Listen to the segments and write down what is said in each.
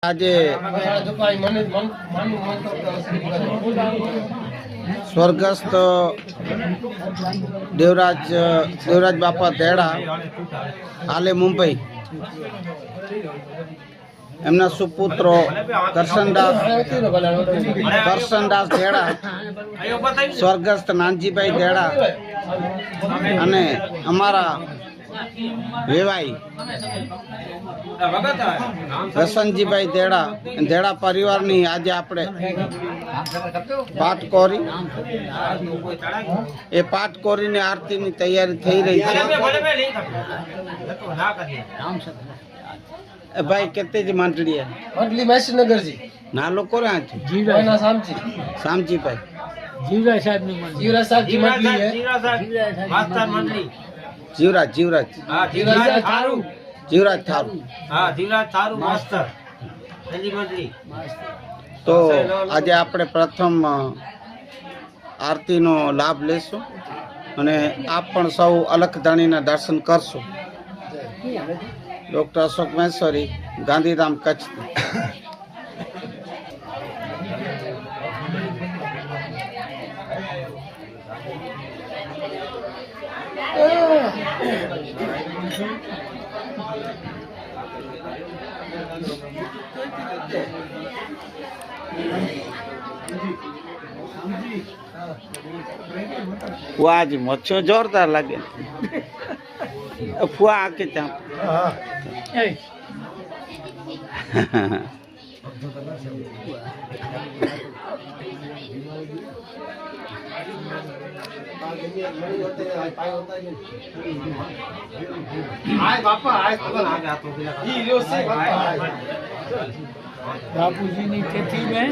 આજે સ્વર્ગસ્થ દેવરાજ બાપા તેડા હાલે મુંબઈ એમના સુપુત્રો કરશનદાસ તેડા, સ્વર્ગસ્થ નાનજીભાઈ તેડા અને અમારા વેવાઈ વસંતજીભાઈ તેડા પરિવારની આજે આપણે પાઠ કોરી એ પાઠ કોરીને આરતીની તૈયારી થઈ રહી છે। भाई कितने जी मंडली है? मंडली मैसी नगर जी ना लोग को रहे हैं जीवराज सामजी भाई जीवराज साहब ने जीवराज साहब की मंडली है। मास्टर मंडली जीवराज थारू हां जीवराज थारू मास्टर पहली मंडली। तो आज આપણે પ્રથમ આરતીનો લાભ લેશું અને આપ પણ સૌ અલખધણીના દર્શન કરશો। डॉक्टर अशोक महेश्वरी, गांधीधाम, कच्छ। वो आज मच्छर जोरदार लगे फुआ आके चाप बापूजी ની ખેતી में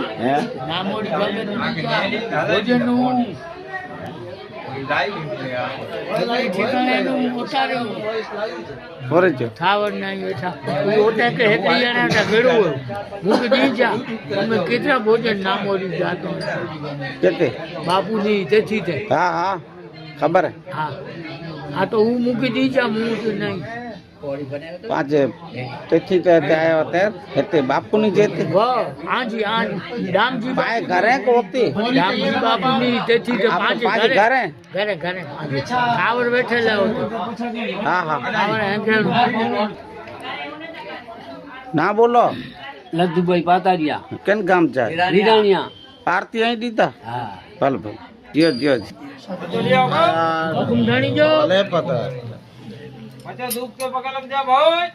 नामोड़ी भोजन कितना भोजन नामोड़ी जातो बापूजी तेथी थे। हाँ हाँ खबर है। हाँ हाँ तो वो मुकी दीजा मुँह नहीं पाँच तेथी ते आया होते हेते बापू नहीं जेते वाह हाँ जी राम जी पाए घरे को होती राम जी बापू नहीं तेथी ते पाँच घरे खावर बैठे ले होते। हाँ हाँ खावर है ना बोलो लड्डू भाई पातारिया केन गाम जाए रीडानिया आरती आई दीता। हाँ भल भल जियो जियो हुकुम धनी जो भले पता अच्छा धूप के पकड़ लग जा भाई